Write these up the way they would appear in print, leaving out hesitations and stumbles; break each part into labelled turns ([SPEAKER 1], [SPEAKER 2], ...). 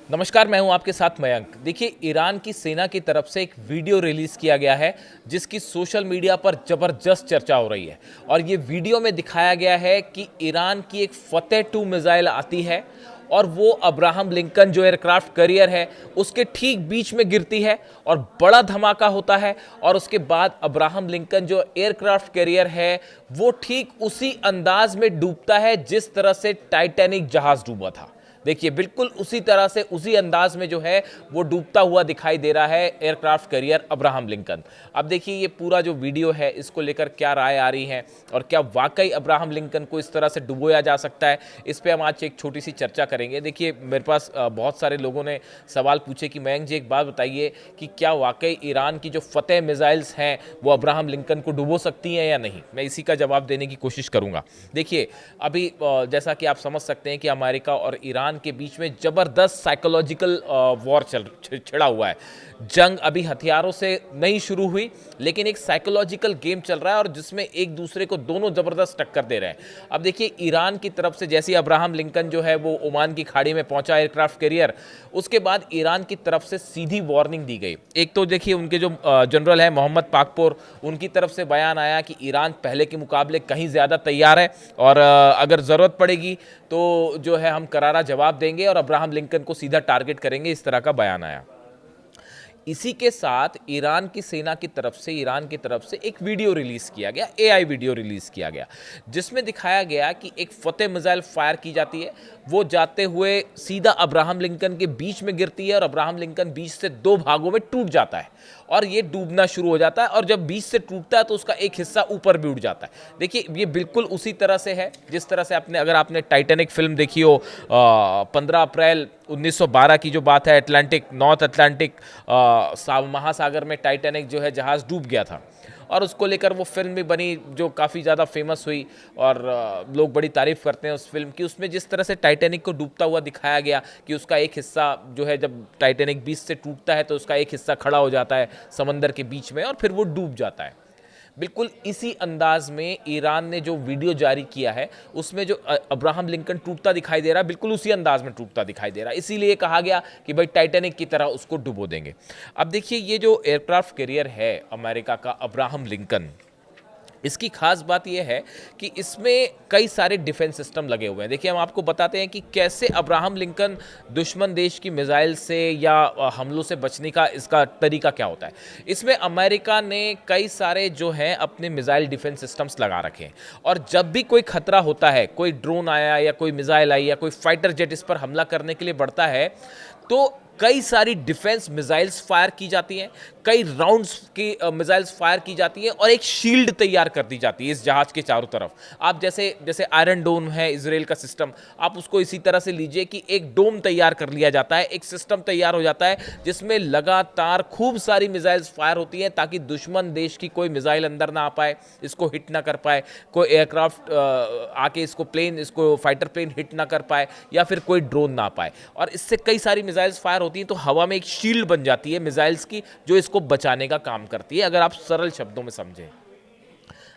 [SPEAKER 1] नमस्कार, मैं हूं आपके साथ मयंक। देखिए, ईरान की सेना की तरफ से एक वीडियो रिलीज़ किया गया है जिसकी सोशल मीडिया पर ज़बरदस्त चर्चा हो रही है। और ये वीडियो में दिखाया गया है कि ईरान की एक फतेह 2 मिसाइल आती है और वो अब्राहम लिंकन जो एयरक्राफ्ट कैरियर है उसके ठीक बीच में गिरती है और बड़ा धमाका होता है। और उसके बाद अब्राहम लिंकन जो एयरक्राफ्ट कैरियर है वो ठीक उसी अंदाज में डूबता है जिस तरह से टाइटैनिक जहाज़ डूबा था। देखिए, बिल्कुल उसी तरह से उसी अंदाज में जो है वो डूबता हुआ दिखाई दे रहा है एयरक्राफ्ट कैरियर अब्राहम लिंकन। अब देखिए, ये पूरा जो वीडियो है इसको लेकर क्या राय आ रही है और क्या वाकई अब्राहम लिंकन को इस तरह से डुबोया जा सकता है, इस पे हम आज एक छोटी सी चर्चा करेंगे। देखिए, मेरे पास बहुत सारे लोगों ने सवाल पूछे कि मयंक जी, एक बात बताइए कि क्या वाकई ईरान की जो फतेह मिसाइल्स हैं वो अब्राहम लिंकन को डुबो सकती हैं या नहीं। मैं इसी का जवाब देने की कोशिश करूंगा। देखिए, अभी जैसा कि आप समझ सकते हैं कि अमेरिका और ईरान के बीच में जबरदस्त साइकोलॉजिकल वॉर छिड़ा हुआ है। जंग अभी हथियारों से नहीं शुरू हुई, लेकिन एक साइकोलॉजिकल गेम चल रहा है और जिसमें एक दूसरे को दोनों जबरदस्त टक्कर दे रहे हैं। अब देखिए, ईरान की तरफ से जैसे अब्राहम लिंकन जो है वो ओमान की खाड़ी में पहुंचा एयरक्राफ्ट कैरियर, उसके बाद ईरान की तरफ से सीधी वार्निंग दी गई। एक तो देखिए, उनके जो जनरल है मोहम्मद पाकपोर, उनकी तरफ से बयान आया कि ईरान पहले के मुकाबले कहीं ज़्यादा तैयार है और अगर ज़रूरत पड़ेगी तो जो है हम करारा जवाब देंगे और अब्राहम लिंकन को सीधा टारगेट करेंगे, इस तरह का बयान आया। इसी के साथ ईरान की सेना की तरफ से ईरान की तरफ से एक वीडियो रिलीज किया गया, एआई वीडियो रिलीज किया गया, जिसमें दिखाया गया कि एक फतेह मिसाइल फायर की जाती है। वो जाते हुए सीधा अब्राहम लिंकन के बीच में गिरती है और अब्राहम लिंकन बीच से दो भागों में टूट जाता है और ये डूबना शुरू हो जाता है। और जब बीच से टूटता है तो उसका एक हिस्सा ऊपर भी उठ जाता है। देखिए, ये बिल्कुल उसी तरह से है जिस तरह से अगर आपने टाइटैनिक फिल्म देखी हो, 15 अप्रैल 1912 की जो बात है, नॉर्थ अटलांटिक महासागर में टाइटैनिक जो है जहाज़ डूब गया था और उसको लेकर वो फिल्म भी बनी जो काफ़ी ज़्यादा फेमस हुई और लोग बड़ी तारीफ़ करते हैं उस फिल्म की। उसमें जिस तरह से टाइटैनिक को डूबता हुआ दिखाया गया कि उसका एक हिस्सा जो है, जब टाइटैनिक बीच से टूटता है तो उसका एक हिस्सा खड़ा हो जाता है समंदर के बीच में और फिर वो डूब जाता है। बिल्कुल इसी अंदाज में ईरान ने जो वीडियो जारी किया है उसमें जो अब्राहम लिंकन टूटता दिखाई दे रहा है, बिल्कुल उसी अंदाज में टूटता दिखाई दे रहा है। इसीलिए कहा गया कि भाई टाइटैनिक की तरह उसको डुबो देंगे। अब देखिए, ये जो एयरक्राफ्ट कैरियर है अमेरिका का अब्राहम लिंकन, इसकी खास बात यह है कि इसमें कई सारे डिफेंस सिस्टम लगे हुए हैं। देखिए, हम आपको बताते हैं कि कैसे अब्राहम लिंकन दुश्मन देश की मिसाइल से या हमलों से बचने का इसका तरीका क्या होता है। इसमें अमेरिका ने कई सारे जो हैं अपने मिसाइल डिफेंस सिस्टम्स लगा रखे हैं और जब भी कोई खतरा होता है, कोई ड्रोन आया या कोई मिसाइल आई या कोई फाइटर जेट इस पर हमला करने के लिए बढ़ता है, तो कई सारी डिफेंस मिसाइल्स फायर की जाती हैं, कई राउंड्स की मिसाइल्स फायर की जाती हैं और एक शील्ड तैयार कर दी जाती है इस जहाज के चारों तरफ। आप जैसे जैसे आयरन डोम है इजराइल का सिस्टम, आप उसको इसी तरह से लीजिए कि एक डोम तैयार कर लिया जाता है, एक सिस्टम तैयार हो जाता है जिसमें लगातार खूब सारी मिसाइल्स फायर होती हैं ताकि दुश्मन देश की कोई मिसाइल अंदर ना आ पाए, इसको हिट ना कर पाए, कोई एयरक्राफ्ट आके इसको फाइटर प्लेन हिट ना कर पाए या फिर कोई ड्रोन ना पाए। और इससे कई सारी मिसाइल्स फायर होती हैं तो हवा में एक शील्ड बन जाती है मिसाइल्स की जो इसको बचाने का काम करती है, अगर आप सरल शब्दों में समझें।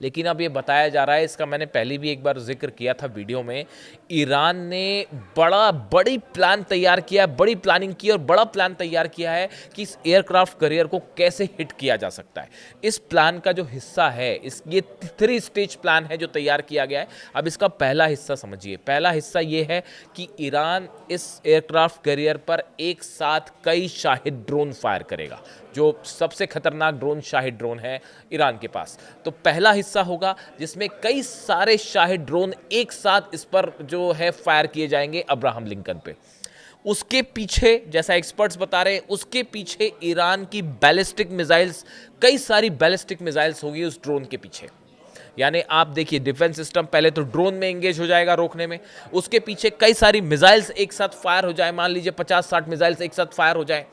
[SPEAKER 1] लेकिन अब ये बताया जा रहा है, इसका मैंने पहले भी एक बार जिक्र किया था वीडियो में, ईरान ने बड़ी प्लान तैयार किया, बड़ी प्लानिंग की और बड़ा प्लान तैयार किया है कि इस एयरक्राफ्ट कैरियर को कैसे हिट किया जा सकता है। इस प्लान का जो हिस्सा है, ये 3 स्टेज प्लान है जो तैयार किया गया है। अब इसका पहला हिस्सा समझिए। पहला हिस्सा ये है कि ईरान इस एयरक्राफ्ट कैरियर पर एक साथ कई शाहिद ड्रोन फायर करेगा। जो सबसे खतरनाक ड्रोन शाहिद ड्रोन है ईरान के पास, तो पहला हिस्सा होगा जिसमें कई सारे शाहिद ड्रोन एक साथ इस पर जो है फायर किए जाएंगे अब्राहम लिंकन पे। उसके पीछे, जैसा एक्सपर्ट्स बता रहे हैं, उसके पीछे ईरान की बैलिस्टिक मिसाइल्स, कई सारी बैलिस्टिक मिसाइल्स होगी उस ड्रोन के पीछे। यानी आप देखिए, डिफेंस सिस्टम पहले तो ड्रोन में एंगेज हो जाएगा रोकने में, उसके पीछे कई सारी मिसाइल्स एक साथ फायर हो जाए, मान लीजिए 50-60 मिसाइल्स एक साथ फायर हो जाए।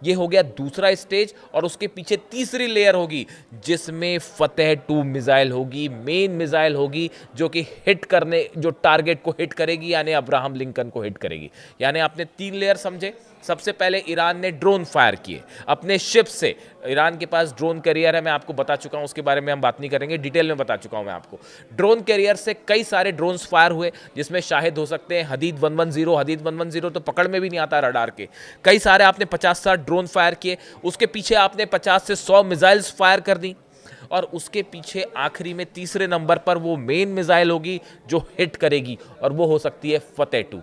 [SPEAKER 1] ये हो गया दूसरा स्टेज, और उसके पीछे तीसरी लेयर होगी जिसमें फतेह 2 मिसाइल होगी, मेन मिसाइल होगी जो कि हिट करने, जो टारगेट को हिट करेगी, यानी अब्राहम लिंकन को हिट करेगी। यानी आपने 3 लेयर समझे। सबसे पहले ईरान ने ड्रोन फायर किए अपने शिप से। ईरान के पास ड्रोन कैरियर है, मैं आपको बता चुका हूं, उसके बारे में हम बात नहीं करेंगे, डिटेल में बता चुका हूं मैं आपको। ड्रोन कैरियर से कई सारे ड्रोन्स फायर हुए, जिसमें शाहिद हो सकते हैं हदीद 110। हदीद 110 तो पकड़ में भी नहीं आता रडार के। कई सारे आपने 50-60 ड्रोन फायर किए, उसके पीछे आपने 50 से 100 मिसाइल्स फायर कर दी, और उसके पीछे आखिरी में तीसरे नंबर पर वो मेन मिसाइल होगी जो हिट करेगी, और वो हो सकती है फतेह 2,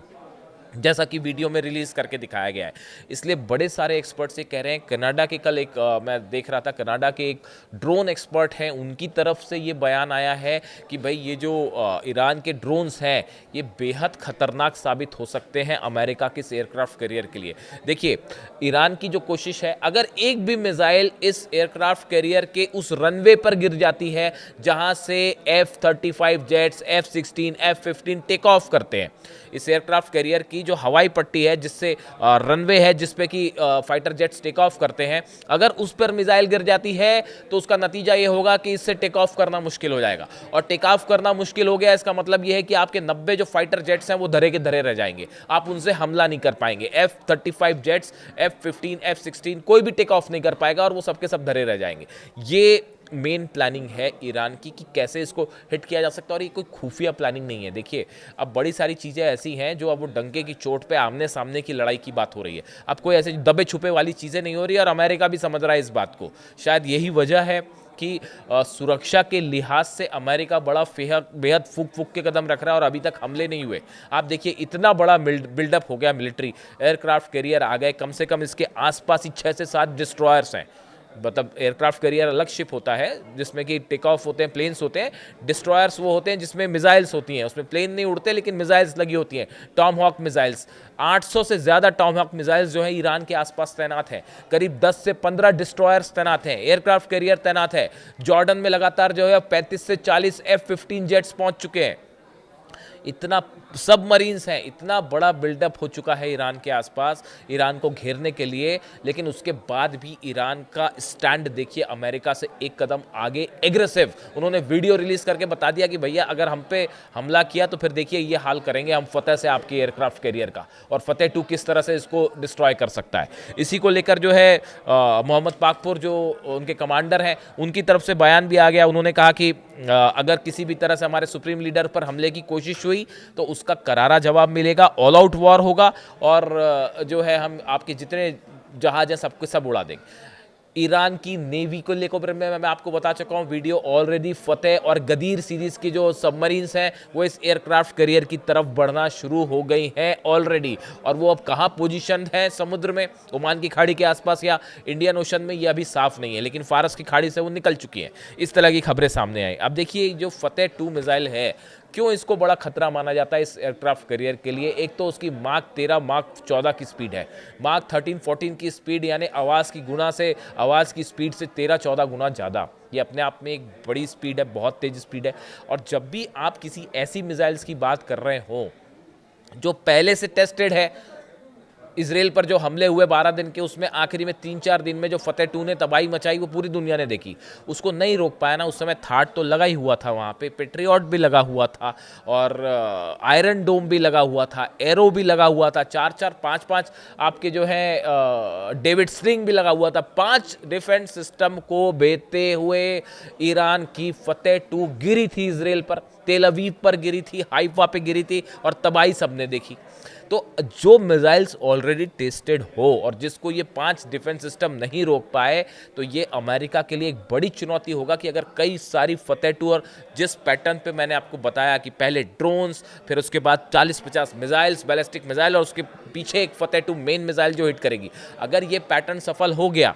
[SPEAKER 1] जैसा कि वीडियो में रिलीज करके दिखाया गया है। इसलिए बड़े सारे एक्सपर्ट्स ये कह रहे हैं। कनाडा के कल एक मैं देख रहा था, कनाडा के एक ड्रोन एक्सपर्ट हैं, उनकी तरफ से ये बयान आया है कि भाई ये जो ईरान के ड्रोन्स हैं ये बेहद खतरनाक साबित हो सकते हैं अमेरिका के एयरक्राफ्ट कैरियर के लिए। देखिए, ईरान की जो कोशिश है, अगर एक भी मिसाइल इस एयरक्राफ्ट कैरियर के उस रनवे पर गिर जाती है जहां से F-35 jets, F-16, F-15 take off करते हैं, इस एयरक्राफ्ट कैरियर की जो हवाई पट्टी है, जिससे रनवे है जिसपे कि फाइटर जेट्स टेक ऑफ करते हैं, अगर उस पर मिसाइल गिर जाती है तो उसका नतीजा ये होगा कि इससे टेक ऑफ करना मुश्किल हो जाएगा। और टेक ऑफ करना मुश्किल हो गया, इसका मतलब ये है कि आपके 90 जो फाइटर जेट्स हैं वो धरे के धरे रह जाएंगे, आप उनसे हमला नहीं कर पाएंगे। F-35 जेट्स, F-15, F-16 कोई भी टेक ऑफ नहीं कर पाएगा, और वो सबके सब धरे रह जाएंगे। ये मेन प्लानिंग है ईरान की कि कैसे इसको हिट किया जा सकता है, और ये कोई खुफिया प्लानिंग नहीं है। देखिए, अब बड़ी सारी चीज़ें ऐसी हैं जो अब वो डंके की चोट पे आमने सामने की लड़ाई की बात हो रही है। अब कोई ऐसे दबे छुपे वाली चीज़ें नहीं हो रही, और अमेरिका भी समझ रहा है इस बात को। शायद यही वजह है कि सुरक्षा के लिहाज से अमेरिका बड़ा बेहद फूक के कदम रख रहा है, और अभी तक हमले नहीं हुए। आप देखिए, इतना बड़ा बिल्डअप हो गया, मिलिट्री एयरक्राफ्ट कैरियर आ गए, कम से कम इसके आसपास ही 6 से 7 डिस्ट्रॉयर्स हैं। मतलब एयरक्राफ्ट कैरियर अलग शिप होता है जिसमें कि टेक ऑफ होते हैं, प्लेन्स होते हैं। डिस्ट्रॉयर्स वो होते हैं जिसमें मिसाइल्स होती हैं, उसमें प्लेन नहीं उड़ते लेकिन मिसाइल्स लगी होती हैं, टॉम हॉक मिसाइल्स। 800 से ज़्यादा टॉम हॉक मिसाइल्स जो है ईरान के आसपास तैनात हैं। करीब 10 से 15 डिस्ट्रॉयर्स तैनात हैं, एयरक्राफ्ट कैरियर तैनात है। जॉर्डन में लगातार जो है 35 से 40 F-15 जेट्स पहुंच चुके हैं। इतना सबमरीन्स हैं, इतना बड़ा बिल्डअप हो चुका है ईरान के आसपास ईरान को घेरने के लिए। लेकिन उसके बाद भी ईरान का स्टैंड देखिए, अमेरिका से एक कदम आगे, एग्रेसिव। उन्होंने वीडियो रिलीज करके बता दिया कि भैया अगर हम पे हमला किया तो फिर देखिए ये हाल करेंगे हम फतेह से आपके एयरक्राफ्ट कैरियर का, और फतेह 2 किस तरह से इसको डिस्ट्रॉय कर सकता है। इसी को लेकर जो है मोहम्मद पाकपुर जो उनके कमांडर हैं, उनकी तरफ से बयान भी आ गया। उन्होंने कहा कि अगर किसी भी तरह से हमारे सुप्रीम लीडर पर हमले की कोशिश हुई तो उसका करारा जवाब मिलेगा, ऑल आउट वॉर होगा, और जो है हम आपके जितने जहाज हैं सबको सब उड़ा देंगे। ईरान की नेवी को लेकर मैं आपको बता चुका हूँ वीडियो ऑलरेडी। फतेह और गदीर सीरीज की जो सबमरीन्स हैं वो इस एयरक्राफ्ट कैरियर की तरफ बढ़ना शुरू हो गई हैं ऑलरेडी, और वो अब कहाँ पोजीशन है समुद्र में, ओमान की खाड़ी के आसपास या इंडियन ओशन में, ये अभी साफ नहीं है, लेकिन फारस की खाड़ी से वो निकल चुकी हैं। इस तरह की खबरें सामने आई। अब देखिए, जो फतेह 2 मिसाइल है, क्यों इसको बड़ा खतरा माना जाता है इस एयरक्राफ्ट कैरियर के लिए। एक तो उसकी माक 13, माक 14 की स्पीड है, माक 13-14 की स्पीड, यानी आवाज़ की स्पीड से 13-14 गुना ज़्यादा। ये अपने आप में एक बड़ी स्पीड है, बहुत तेज स्पीड है। और जब भी आप किसी ऐसी मिसाइल्स की बात कर रहे हो जो पहले से टेस्टेड है, इजराइल पर जो हमले हुए 12 दिन के, उसमें आखिरी में 3-4 दिन में जो फतेह 2 ने तबाही मचाई वो पूरी दुनिया ने देखी, उसको नहीं रोक पाया ना। उस समय थाट तो लगा ही हुआ था, वहाँ पे पेट्रियट भी लगा हुआ था, और आयरन डोम भी लगा हुआ था, एरो भी लगा हुआ था, 4-4, 5-5 आपके जो है डेविड स्ट्रिंग भी लगा हुआ था। 5 डिफेंस सिस्टम को भेजते हुए ईरान की फतेह 2 गिरी थी इजराइल पर, तेल अवीव पर गिरी थी, हाइफा पे गिरी थी, और तबाही सबने देखी। तो जो मिसाइल्स ऑलरेडी टेस्टेड हो और जिसको ये 5 डिफेंस सिस्टम नहीं रोक पाए, तो ये अमेरिका के लिए एक बड़ी चुनौती होगा कि अगर कई सारी फतेह 2, और जिस पैटर्न पे मैंने आपको बताया कि पहले ड्रोन्स, फिर उसके बाद 40-50 मिसाइल्स, बैलिस्टिक मिसाइल, और उसके पीछे एक फतेह 2 मेन मिसाइल जो हिट करेगी, अगर ये पैटर्न सफल हो गया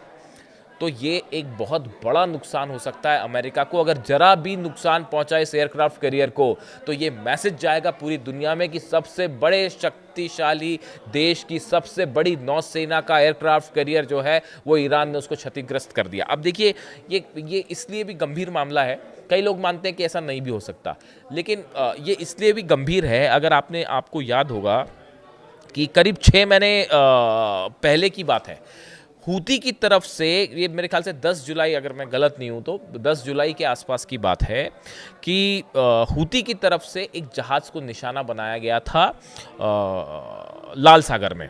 [SPEAKER 1] तो ये एक बहुत बड़ा नुकसान हो सकता है अमेरिका को। अगर जरा भी नुकसान पहुंचा इस एयरक्राफ्ट कैरियर को, तो ये मैसेज जाएगा पूरी दुनिया में कि सबसे बड़े शक्तिशाली देश की सबसे बड़ी नौसेना का एयरक्राफ्ट कैरियर जो है वो ईरान ने उसको क्षतिग्रस्त कर दिया। अब देखिए, ये इसलिए भी गंभीर मामला है, कई लोग मानते हैं कि ऐसा नहीं भी हो सकता, लेकिन ये इसलिए भी गंभीर है, अगर आपको याद होगा कि करीब 6 महीने पहले की बात है, हूती की तरफ से, ये मेरे ख्याल से 10 जुलाई, अगर मैं गलत नहीं हूं तो 10 जुलाई के आसपास की बात है कि हूती की तरफ से एक जहाज़ को निशाना बनाया गया था लाल सागर में,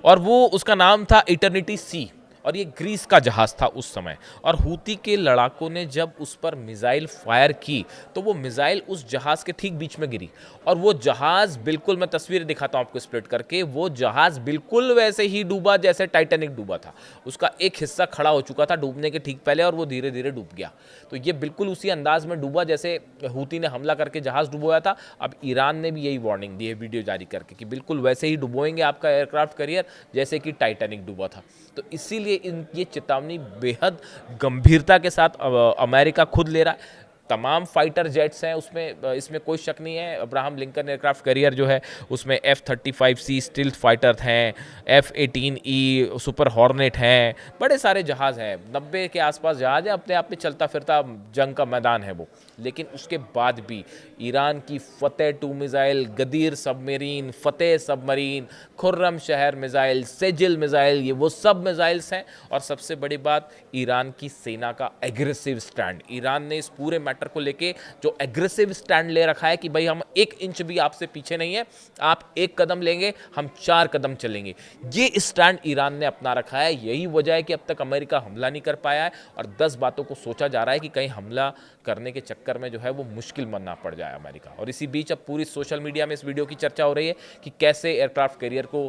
[SPEAKER 1] और वो उसका नाम था इटर्निटी सी, और ये ग्रीस का जहाज़ था उस समय। और हूती के लड़ाकों ने जब उस पर मिसाइल फायर की तो वो मिसाइल उस जहाज़ के ठीक बीच में गिरी, और वो जहाज़ बिल्कुल, मैं तस्वीर दिखाता हूँ आपको स्प्लिट करके, वो जहाज़ बिल्कुल वैसे ही डूबा जैसे टाइटैनिक डूबा था। उसका एक हिस्सा खड़ा हो चुका था डूबने के ठीक पहले, और वो धीरे धीरे डूब गया। तो ये बिल्कुल उसी अंदाज में डूबा जैसे हूती ने हमला करके जहाज़ डुबोया था। अब ईरान ने भी यही वार्निंग दी है वीडियो जारी करके कि बिल्कुल वैसे ही डुबोएंगे आपका एयरक्राफ्ट कैरियर जैसे कि टाइटैनिक डूबा था। तो इसीलिए ये चेतावनी बेहद गंभीरता के साथ अमेरिका खुद ले रहा है। तमाम फाइटर जेट्स हैं उसमें, इसमें कोई शक नहीं है। अब्राहम लिंकन एयरक्राफ्ट कैरियर जो है उसमें F-35C स्टिल्थ फाइटर हैं, F-18E सुपर हॉर्नेट हैं, बड़े सारे जहाज़ हैं, 90 के आसपास जहाज़ है, अपने आप में चलता फिरता जंग का मैदान है वो। लेकिन उसके बाद भी ईरान की फतेह 2 मिसाइल, गदीर सबमरीन, फतेह सबमरीन, खुर्रम शहर मिसाइल, सेजिल मिसाइल, ये वो सब मिसाइल्स हैं। और सबसे बड़ी बात, ईरान की सेना का एग्रेसिव स्टैंड। ईरान ने इस पूरे मैटर को लेके जो एग्रेसिव स्टैंड ले रखा है कि भाई हम 1 इंच भी आपसे पीछे नहीं है, आप 1 कदम लेंगे हम 4 कदम चलेंगे, ये स्टैंड ईरान ने अपना रखा है। यही वजह है कि अब तक अमेरिका हमला नहीं कर पाया है, और 10 बातों को सोचा जा रहा है कि कहीं हमला करने के चक्कर में जो है वो मुश्किल बनना पड़ जाए अमेरिका। और इसी बीच अब पूरी सोशल मीडिया में इस वीडियो की चर्चा हो रही है कि कैसे एयरक्राफ्ट कैरियर को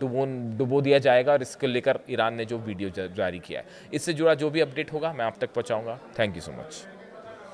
[SPEAKER 1] डुबो दिया जाएगा, और इसको लेकर ईरान ने जो वीडियो जारी किया है। इससे जुड़ा जो भी अपडेट होगा मैं आप तक पहुंचाऊंगा। Thank you so much.